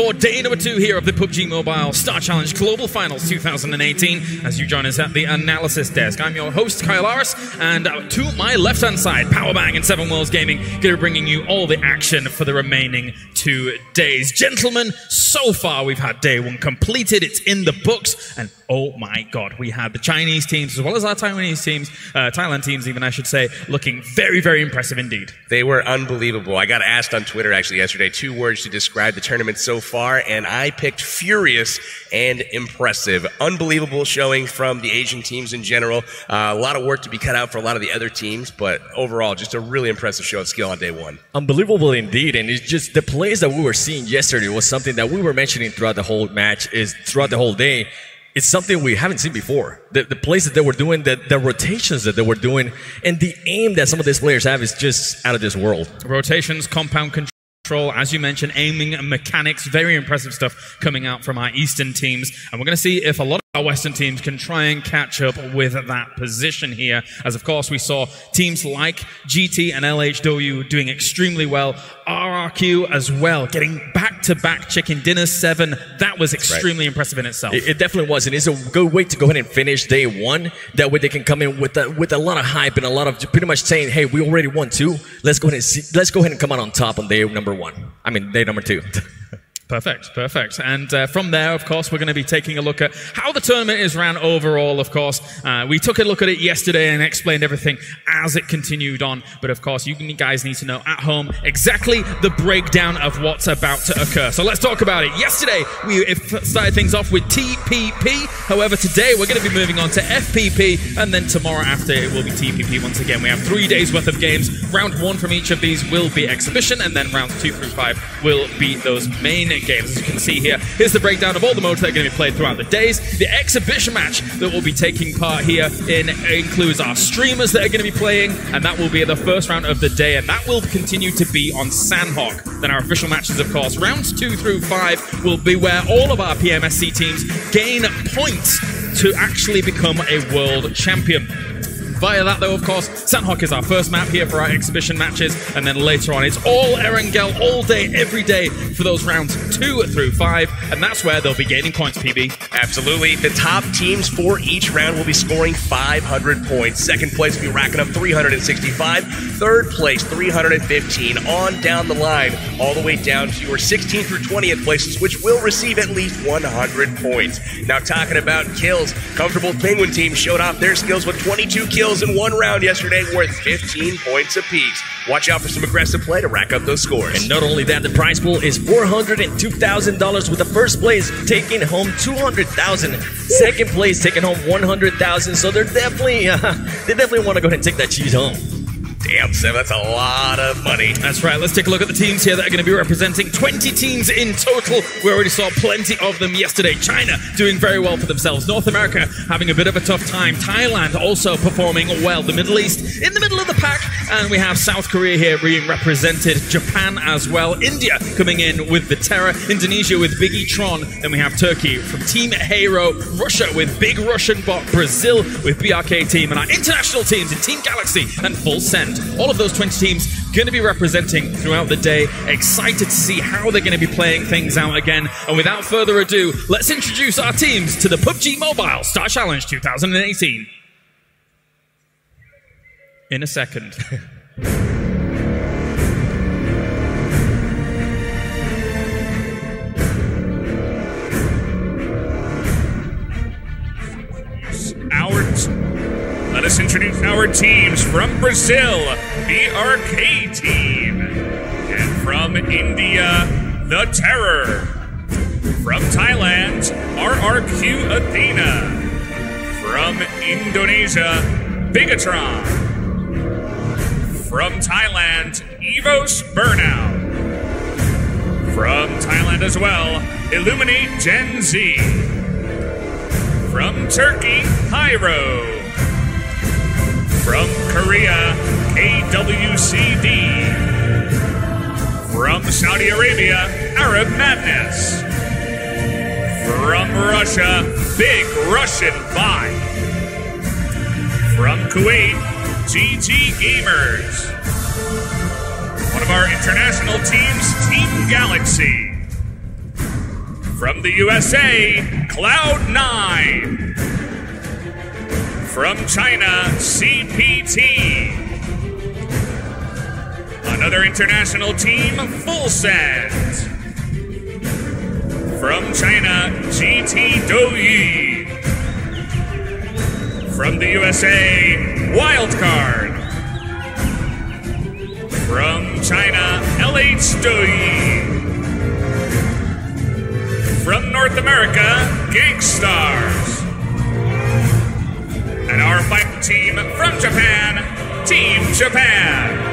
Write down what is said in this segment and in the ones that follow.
for day number 2 here of the PUBG Mobile Star Challenge Global Finals 2018 as you join us at the analysis desk. I'm your host, Kyle Aris, and to my left-hand side, Powerbang and 7 Worlds Gaming, going to be bringing you all the action for the remaining 2 days. Gentlemen, so far we've had day 1 completed. It's in the books, and oh my god, we had the Chinese teams as well as our Taiwanese teams, Thailand teams even I should say, looking very, very impressive indeed. They were unbelievable. I got asked on Twitter actually yesterday 2 words to describe the tournament so far, and I picked furious and impressive. Unbelievable showing from the Asian teams in general. A lot of work to be cut out for a lot of the other teams, but overall just a really impressive show of skill on day 1. Unbelievable indeed, and it's just the plays that we were seeing yesterday was something that we were mentioning throughout the whole match, throughout the whole day. It's something we haven't seen before. The plays that they were doing, the rotations that they were doing, and the aim that some of these players have is just out of this world. Rotations, compound control, as you mentioned, aiming and mechanics, very impressive stuff coming out from our Eastern teams. And we're going to see if a lot of our Western teams can try and catch up with that position here. As of course we saw teams like GT and LHW doing extremely well. RRQ as well, getting back-to-back chicken dinners 7. That was extremely impressive in itself. It definitely was, and it's a good way to go ahead and finish day 1. That way they can come in with a lot of hype and a lot of pretty much saying, "Hey, we already won 2. Let's go ahead and come out on top on day number 1. I mean, day number 2." Perfect, perfect. And from there, of course, we're going to be taking a look at how the tournament is ran overall, of course. We took a look at it yesterday and explained everything as it continued on. But, of course, you guys need to know at home exactly the breakdown of what's about to occur. So let's talk about it. Yesterday, we started things off with TPP. However, today, we're going to be moving on to FPP. And then tomorrow after, it will be TPP once again. We have 3 days worth of games. Round 1 from each of these will be exhibition. And then rounds 2 through 5 will be those main games. As you can see here, here's the breakdown of all the modes that are going to be played throughout the days. The exhibition match that will be taking part here includes our streamers that are going to be playing, and that will be the first round of the day, and that will continue to be on Sanhok. Then our official matches, of course, rounds 2 through 5 will be where all of our PMSC teams gain points to actually become a world champion. Via that, though, of course, Sanhok is our first map here for our exhibition matches, and then later on it's all erangel all day, every day for those rounds 2 through 5, and that's where they'll be gaining points, PB. Absolutely. The top teams for each round will be scoring 500 points. Second place will be racking up 365. Third place, 315. On down the line, all the way down to your 16th through 20th places, which will receive at least 100 points. Now, talking about kills, Comfortable Penguin team showed off their skills with 22 kills in 1 round yesterday, worth 15 points apiece. Watch out for some aggressive play to rack up those scores. And not only that, the prize pool is $402,000, with the first place taking home $200,000, second place taking home $100,000. So they definitely want to go ahead and take that cheese home. Damn, Sam, that's a lot of money. That's right. Let's take a look at the teams here that are going to be representing 20 teams in total. We already saw plenty of them yesterday. China doing very well for themselves. North America having a bit of a tough time. Thailand also performing well. The Middle East in the middle of the pack. And we have South Korea here being represented. Japan as well. India coming in with the Terror. Indonesia with Biggie Tron. Then we have Turkey from Team Hero. Russia with Big Russian Bot. Brazil with BRK Team. And our international teams in Team Galaxy and Full Send. All of those 20 teams going to be representing throughout the day. Excited to see how they're going to be playing things out again. And without further ado, let's introduce our teams to the PUBG Mobile Star Challenge 2018. In a second. Let us introduce our teams. From Brazil, BRK Team. And from India, The Terror. From Thailand, RRQ Athena. From Indonesia, Bigatron. From Thailand, Evos Burnout. From Thailand as well, Illuminate Gen Z. From Turkey, Pyro. From Korea, KWCD. From Saudi Arabia, Arab Madness. From Russia, Big Russian Bot. From Kuwait, GT Gamers. One of our international teams, Team Galaxy. From the USA, Cloud9. From China, CPT. Another international team, Full Set. From China, GT Douyi. From the USA, Wildcard. From China, LH Douyi. From North America, Gangstars. And our final team from Japan, Team Japan.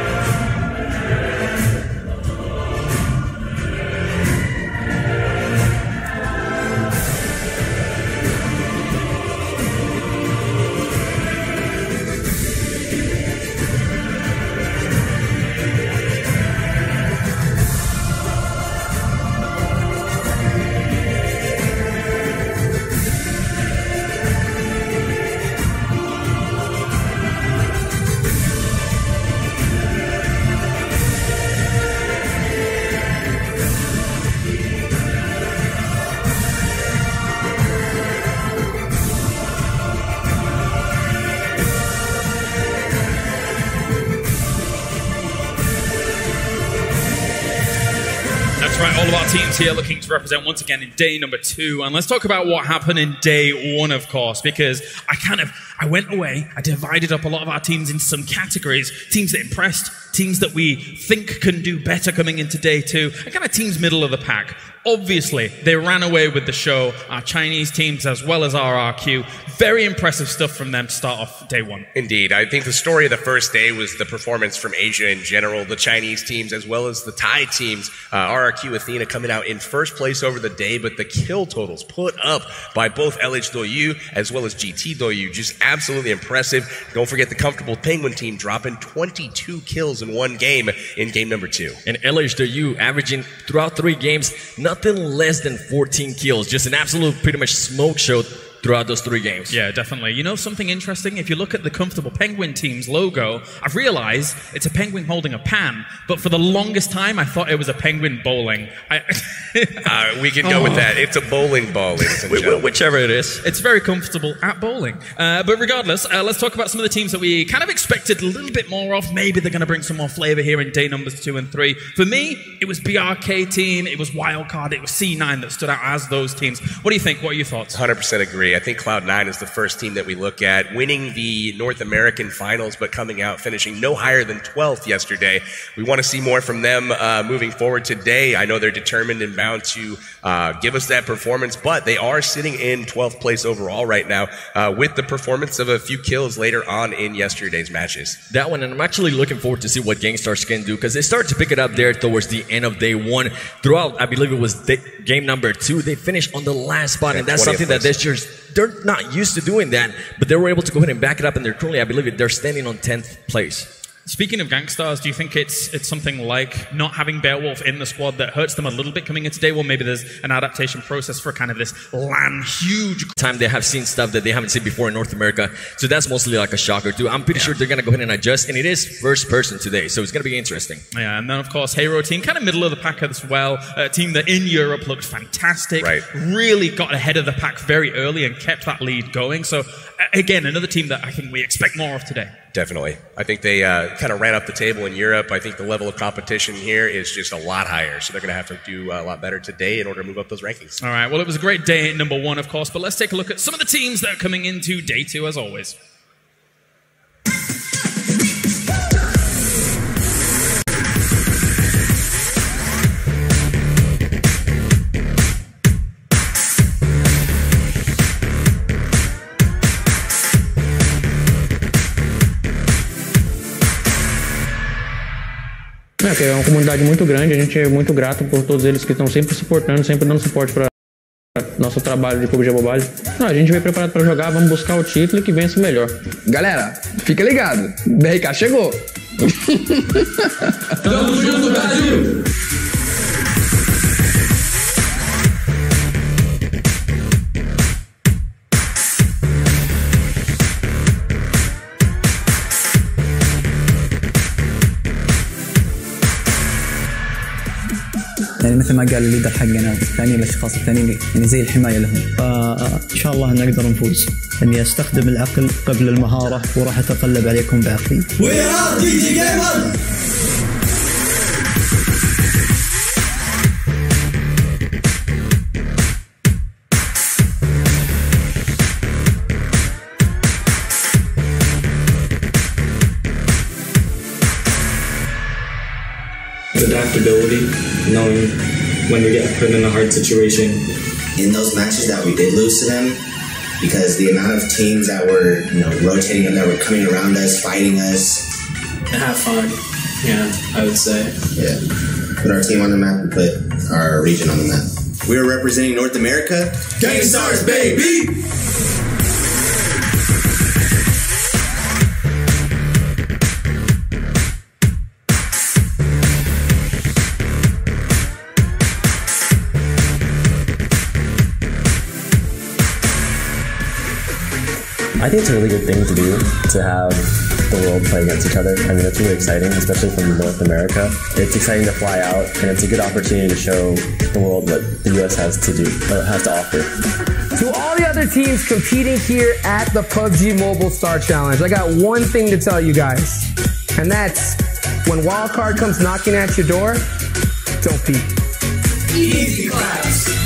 All of our teams here looking to represent once again in day number 2. And let's talk about what happened in day 1, of course, because I went away, I divided up a lot of our teams into some categories. Teams that impressed, teams that we think can do better coming into day 2, and kind of teams middle of the pack. Obviously, they ran away with the show, our Chinese teams as well as our RRQ. Very impressive stuff from them to start off day 1. Indeed. I think the story of the first day was the performance from Asia in general, the Chinese teams as well as the Thai teams. RRQ Athena coming out in first place over the day, but the kill totals put up by both LH Douyi as well as GT Douyi, just absolutely impressive. Don't forget the comfortable Penguin team dropping 22 kills in one game in game number 2. And LH Douyi averaging throughout 3 games, nothing less than 14 kills. Just an absolute pretty much smoke show throughout those 3 games. Yeah, definitely. You know something interesting? If you look at the Comfortable Penguin team's logo, I've realized it's a penguin holding a pan, but for the longest time, I thought it was a penguin bowling. We can go with that. It's a bowling ball, ladies and gentlemen. Whichever it is. It's very comfortable at bowling. But regardless, let's talk about some of the teams that we kind of expected a little bit more of. Maybe they're going to bring some more flavor here in day numbers 2 and 3. For me, it was BRK team, it was Wildcard, it was C9 that stood out as those teams. What do you think? What are your thoughts? 100% agree. I think Cloud9 is the first team that we look at, winning the North American finals, but coming out, finishing no higher than 12th yesterday. We want to see more from them moving forward today. I know they're determined and bound to give us that performance, but they are sitting in 12th place overall right now with the performance of a few kills later on in yesterday's matches. That one, and I'm actually looking forward to see what Gangstars can do, because they started to pick it up there towards the end of day 1. Throughout, I believe it was game number 2, they finished on the last spot, and that's something that they're not used to doing that, but they were able to go ahead and back it up, and they're currently, I believe, they're standing on 10th place. Speaking of Gangstars, do you think it's something like not having Beowulf in the squad that hurts them a little bit coming into day 1? Maybe there's an adaptation process for kind of this LAN huge time. They have seen stuff that they haven't seen before in North America, so that's mostly like a shocker too. I'm pretty sure they're going to go ahead and adjust, and it is first person today, so it's going to be interesting. Yeah, and then of course Hero team, kind of middle of the pack as well. A team that in Europe looked fantastic, really got ahead of the pack very early and kept that lead going. So again, another team that I think we expect more of today. Definitely. I think they kind of ran up the table in Europe. I think the level of competition here is just a lot higher, so they're going to have to do a lot better today in order to move up those rankings. All right, well, it was a great day at number 1, of course, but let's take a look at some of the teams that are coming into day 2, as always. Que é uma comunidade muito grande, a gente é muito grato por todos eles que estão sempre suportando, sempre dando suporte para nosso trabalho de PUBG Mobile. A gente veio preparado para jogar, vamos buscar o título e que vença o melhor. Galera, fica ligado, BRK chegou! Tamo junto, Brasil! يعني مثل ما قال الليدر حقنا الثانيين الاشخاص الثانيين يعني زي الحمايه لهم. فان شاء الله نقدر نفوز. اني استخدم العقل قبل المهاره وراح اتقلب عليكم بعقلي. Adaptability, knowing when you get put in a hard situation. In those matches that we did lose to them, because the amount of teams that were, rotating and that were coming around us, fighting us. Have fun, yeah, I would say. Yeah, put our team on the map and put our region on the map. We're representing North America. Gang Stars, baby! I think it's a really good thing to do, to have the world play against each other. I mean, it's really exciting, especially from North America. It's exciting to fly out, and it's a good opportunity to show the world what the U.S. has to do, has to offer. To all the other teams competing here at the PUBG Mobile Star Challenge, I got one thing to tell you guys, and that's when Wildcard comes knocking at your door, don't peek. Easy claps.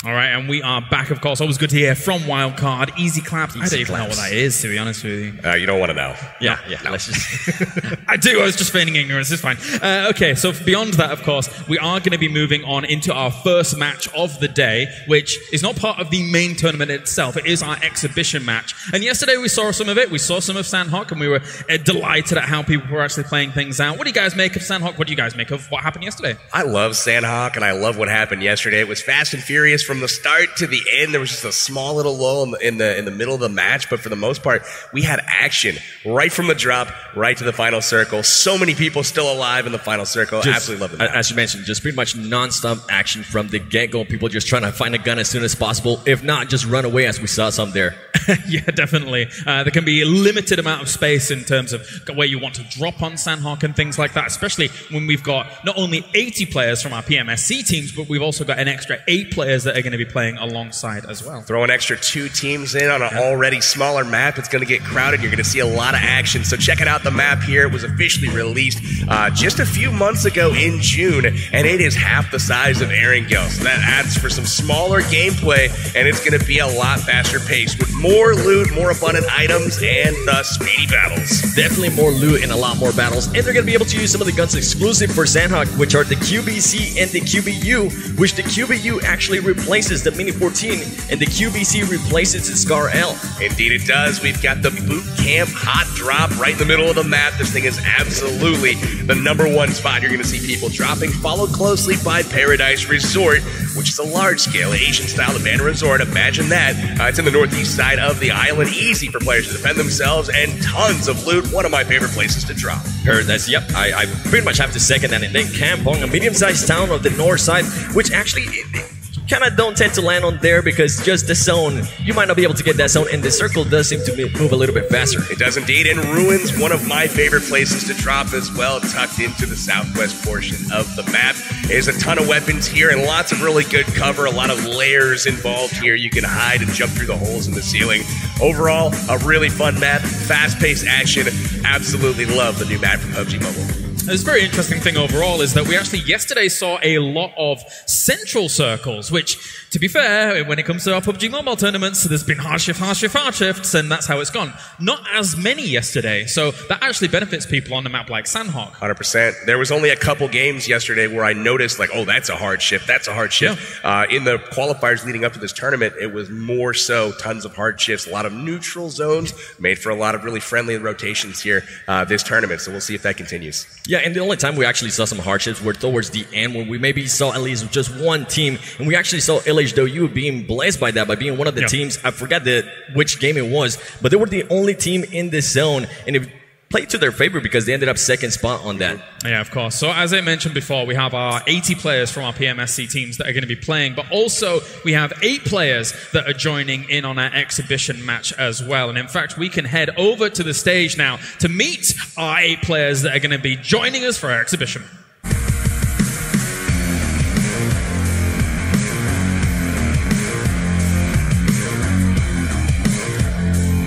All right, and we are back, of course. Always good to hear from Wildcard. Easy claps. I don't even know what that is, to be honest with you. You don't want to know. Yeah. No. Let's just I do. I was just feigning ignorance. It's fine. Okay, so beyond that, of course, we are going to be moving on into our first match of the day, which is not part of the main tournament itself. It is our exhibition match. And yesterday we saw some of it. We saw some of Sanhok, and we were delighted at how people were actually playing things out. What do you guys make of Sanhok? What do you guys make of what happened yesterday? I love Sanhok, and I love what happened yesterday. It was fast and furious from the start to the end. There was just a small little lull in the middle of the match, but for the most part, we had action right from the drop, right to the final circle. So many people still alive in the final circle. Absolutely love it. As you mentioned, just pretty much non-stop action from the get-go. People just trying to find a gun as soon as possible. If not, just run away, as we saw some there. Yeah, definitely. There can be a limited amount of space in terms of where you want to drop on Sanhok and things like that, especially when we've got not only 80 players from our PMSC teams, but we've also got an extra 8 players that are going to be playing alongside as well. Throw an extra 2 teams in on an already smaller map. It's going to get crowded. You're going to see a lot of action. So checking out the map here. It was officially released just a few months ago in June, and it is half the size of erangel. So that adds for some smaller gameplay, and it's going to be a lot faster paced with more loot, more abundant items, and speedy battles. Definitely more loot and a lot more battles. And they're going to be able to use some of the guns exclusive for Sanhok, which are the QBC and the QBU, which the QBU actually replaces the Mini 14, and the QBC replaces the Scar L. Indeed it does. We've got the boot camp hot drop right in the middle of the map. This thing is absolutely the #1 spot. You're going to see people dropping, followed closely by Paradise Resort, which is a large-scale Asian-style abandoned resort. Imagine that. It's in the northeast side of the island. Easy for players to defend themselves, and tons of loot. One of my favorite places to drop. That's, yep, I pretty much have to second that. And then Kampong, a medium-sized town of the north side, which actually kind of don't tend to land on there because just the zone, you might not be able to get that zone, and the circle does seem to move a little bit faster. It does indeed. And Ruins, one of my favorite places to drop as well, tucked into the southwest portion of the map. There's a ton of weapons here and lots of really good cover, a lot of layers involved here. You can hide and jump through the holes in the ceiling. Overall, a really fun map, fast-paced action. Absolutely love the new map from PUBG Mobile. This very interesting thing overall is that we actually yesterday saw a lot of central circles, which, to be fair, when it comes to our PUBG Mobile tournaments, there's been hard shifts, and that's how it's gone. Not as many yesterday, so that actually benefits people on a map like Sanhok. 100%. There was only a couple games yesterday where I noticed, like, oh, that's a hard shift, that's a hard shift. Yeah. In the qualifiers leading up to this tournament, it was more so tons of hard shifts, a lot of neutral zones, made for a lot of really friendly rotations here this tournament, so we'll see if that continues. Yeah, and the only time we actually saw some hardships were towards the end, when we maybe saw at least just one team, and we actually saw LHW being blessed by that, by being one of the teams. I forgot which game it was, but they were the only team in this zone, and if played to their favor because they ended up second spot on that. Yeah, of course. So as I mentioned before, we have our 80 players from our PMSC teams that are going to be playing, but also we have 8 players that are joining in on our exhibition match as well. And in fact, we can head over to the stage now to meet our 8 players that are going to be joining us for our exhibition.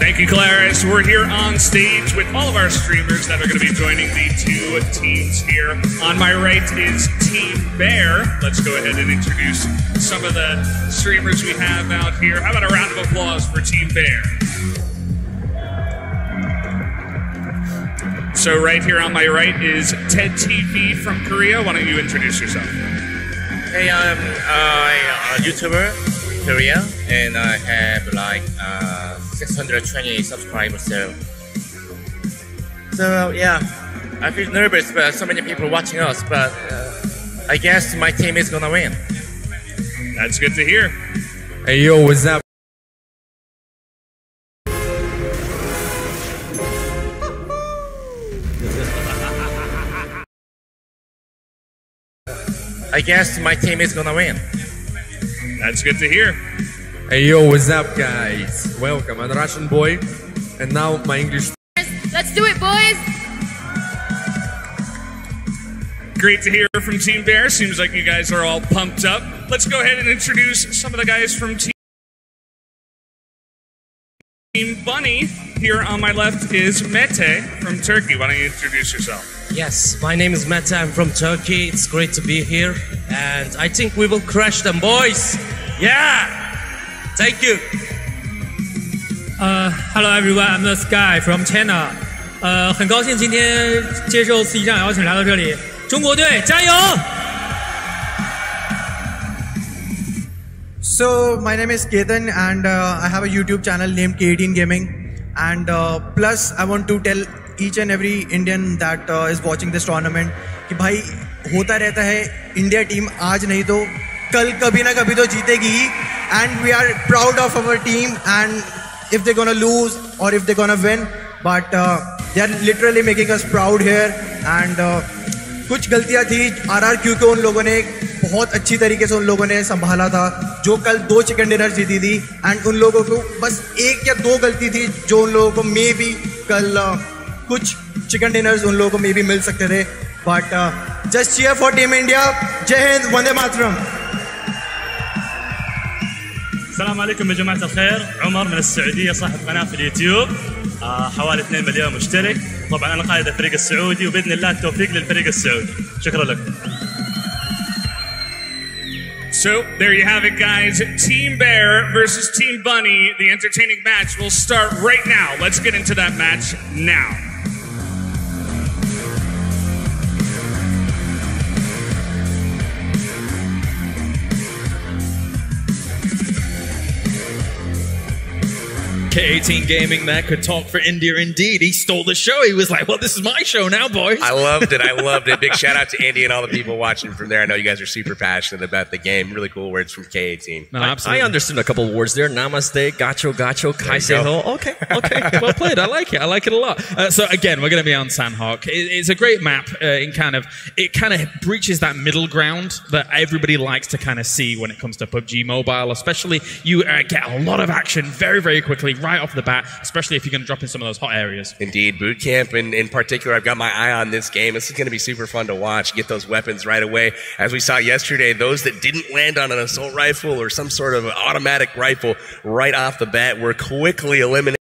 Thank you, Claris. We're here on stage with all of our streamers that are going to be joining the 2 teams here. On my right is Team Bear. Let's go ahead and introduce some of the streamers we have out here. How about a round of applause for Team Bear? So right here on my right is Ted TV from Korea. Why don't you introduce yourself? Hey, I'm a YouTuber in Korea, and I have like 620 subscribers. So yeah, I feel nervous, but so many people watching us. But I guess my team is gonna win. That's good to hear. Hey yo, what's up? I guess my team is gonna win. That's good to hear. Hey yo, what's up guys? Welcome, I'm a Russian boy, and now my English. Let's do it, boys! Great to hear from Team Bear. Seems like you guys are all pumped up. Let's go ahead and introduce some of the guys from Team Bunny. Here on my left is Mete from Turkey. Why don't you introduce yourself? Yes, my name is Mete. I'm from Turkey. It's great to be here, and I think we will crush them, boys. Yeah! Thank you. Hello everyone, I'm the Sky from China. 很高兴今天接受司仪长邀请来到这里。中国队加油 So my name is Ketan, and I have a YouTube channel named K18 Gaming. And plus, I want to tell each and every Indian that is watching this tournament कि भाई होता रहता है India team आज नहीं तो कल कभी ना कभी तो जीतेगी ही. And we are proud of our team, and if they're gonna lose or if they're gonna win, but they are literally making us proud here. And कुछ गलतियां थी RRQ को उन लोगों ने बहुत अच्छी तरीके से उन लोगों ने संभाला था, जो कल 2 चिकन डिनर जीती थी. एंड उन लोगों को बस 1 या 2 गलती थी जो उन लोगों को मे बी कल कुछ चिकन डिनर्स उन लोगों को मे बी मिल सकते थे. But just cheer for team India. Jai Hind, Vande Mataram. السلام عليكم يا جماعة الخير. عمر من السعودية، صاحب قناة في اليوتيوب حوالي 2 مليون مشترك. طبعا أنا قائد الفريق السعودي، وبإذن الله التوفيق للفريق السعودي. شكرا لكم. So there you have it, guys. Team Bear versus Team Bunny. The entertaining match will start right now. Let's get into that match now. K18 Gaming there could talk for India indeed. He stole the show. He was like, well, this is my show now, boys. I loved it. I loved it. Big shout out to India and all the people watching from there. I know you guys are super passionate about the game. Really cool words from K18. No, I understood a couple of words there. Namaste, gacho, kaiseho. Okay. Well played. I like it. I like it a lot. So again, we're going to be on Sanhok. It's a great map. It kind of breaches that middle ground that everybody likes to kind of see when it comes to PUBG Mobile. Especially, you get a lot of action very, very quickly right off the bat, especially if you're going to drop in some of those hot areas. Indeed. Boot camp in particular, I've got my eye on this game. This is going to be super fun to watch. Get those weapons right away. As we saw yesterday, those that didn't land on an assault rifle or some sort of automatic rifle right off the bat were quickly eliminated.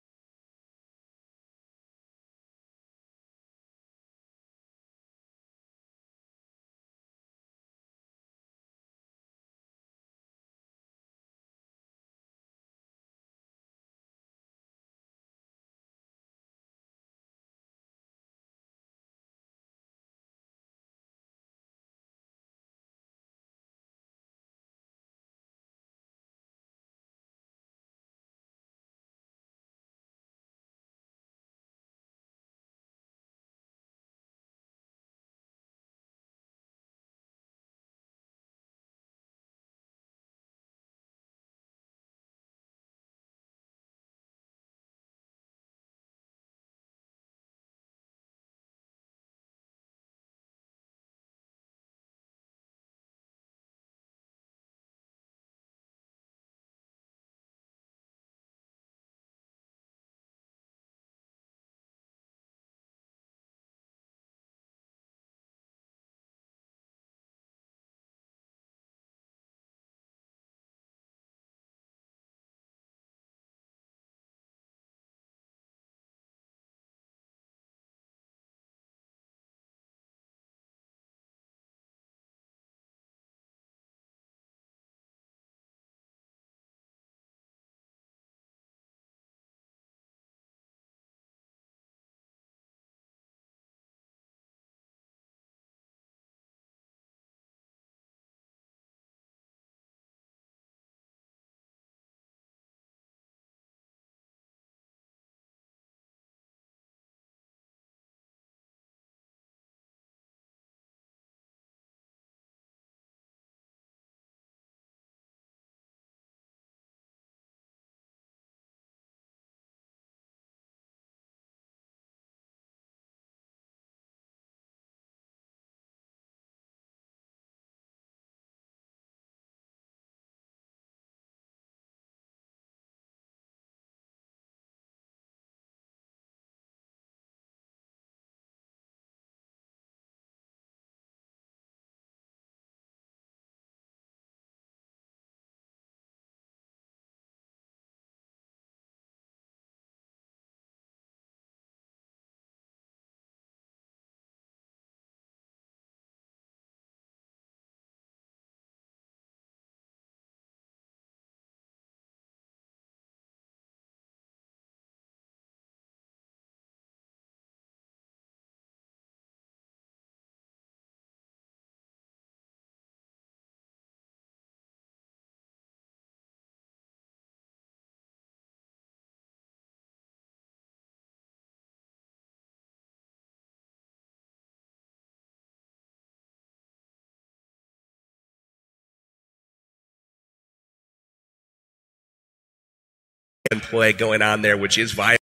play going on there, which is viable.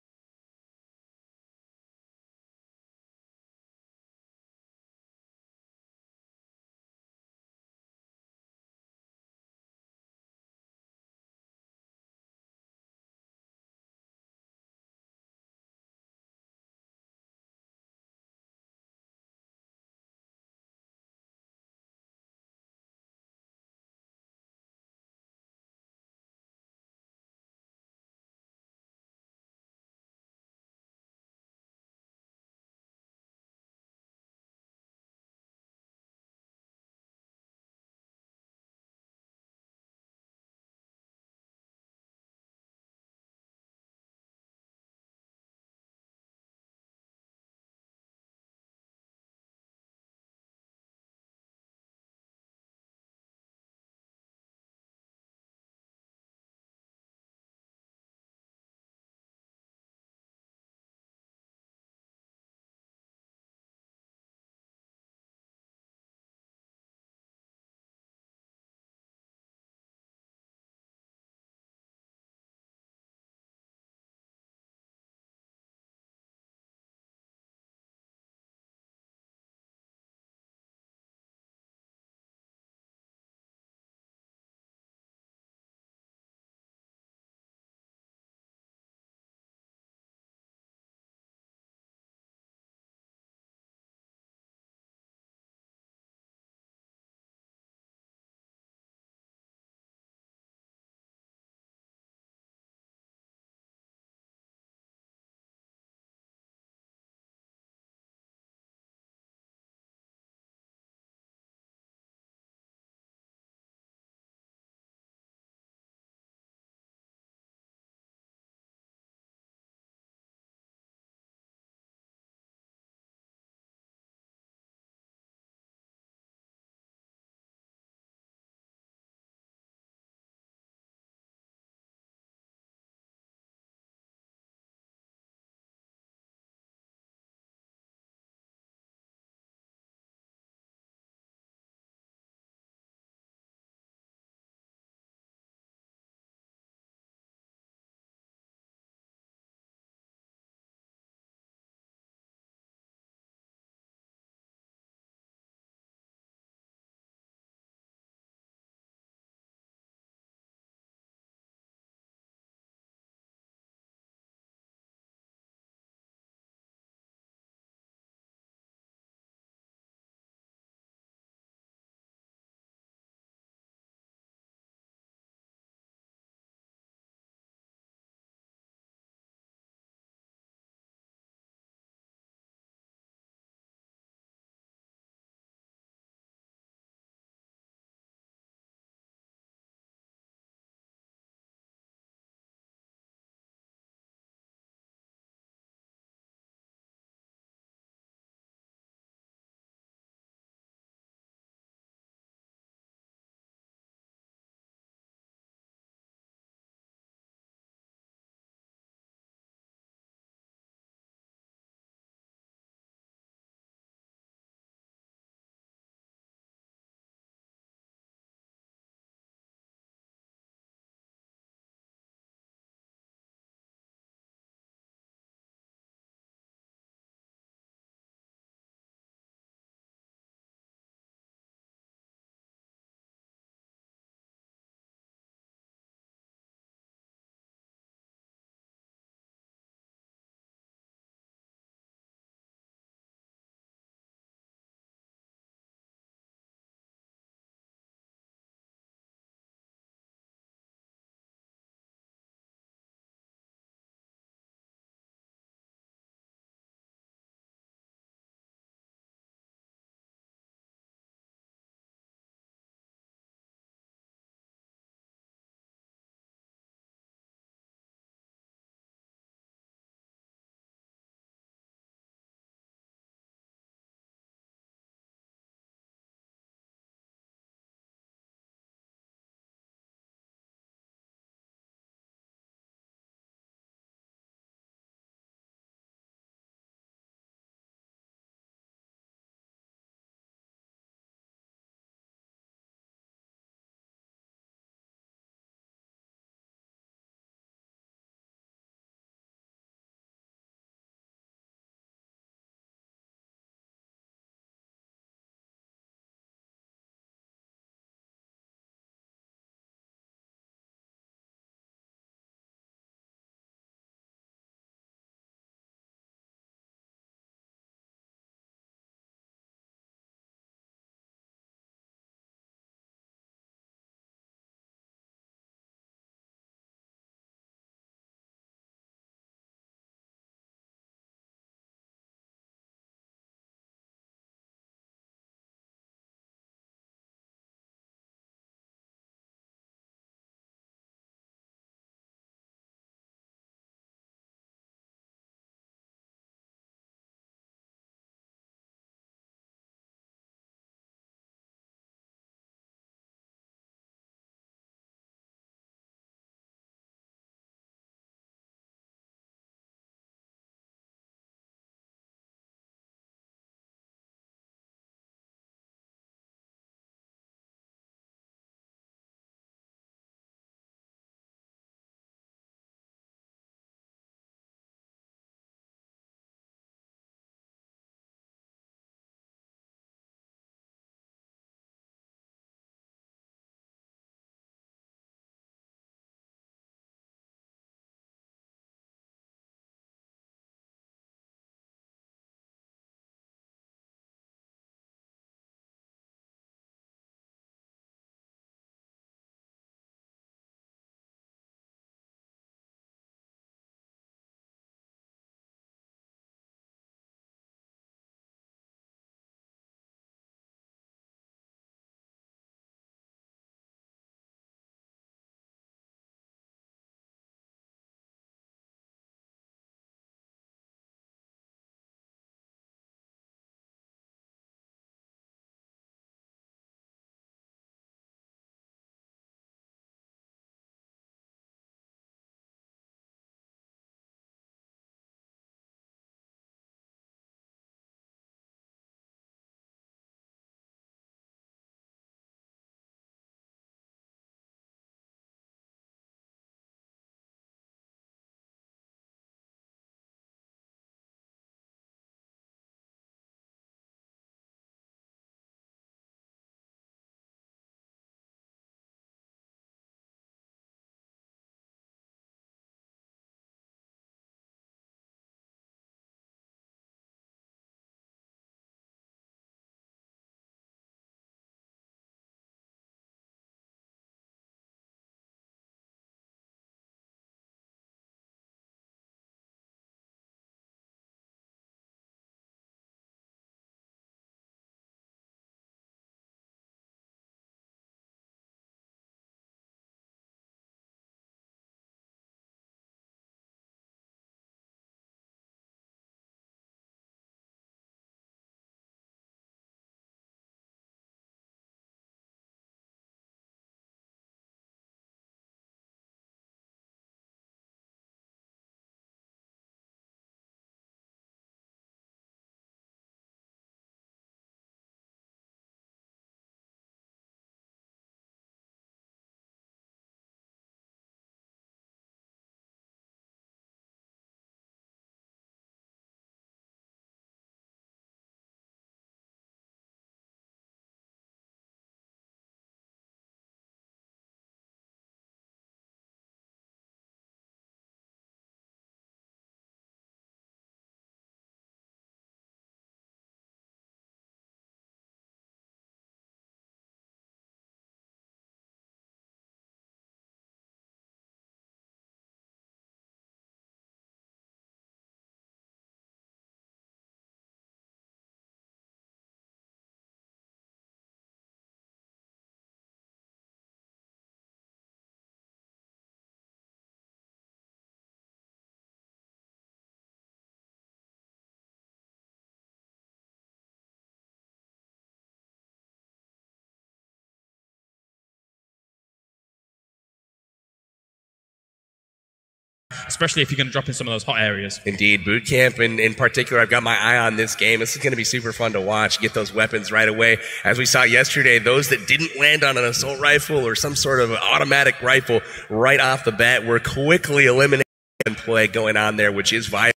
especially if you're going to drop in some of those hot areas. Indeed, boot camp in particular, I've got my eye on this game. This is going to be super fun to watch. Get those weapons right away. As we saw yesterday, those that didn't land on an assault rifle or some sort of automatic rifle right off the bat were quickly eliminated and play going on there, which is vital.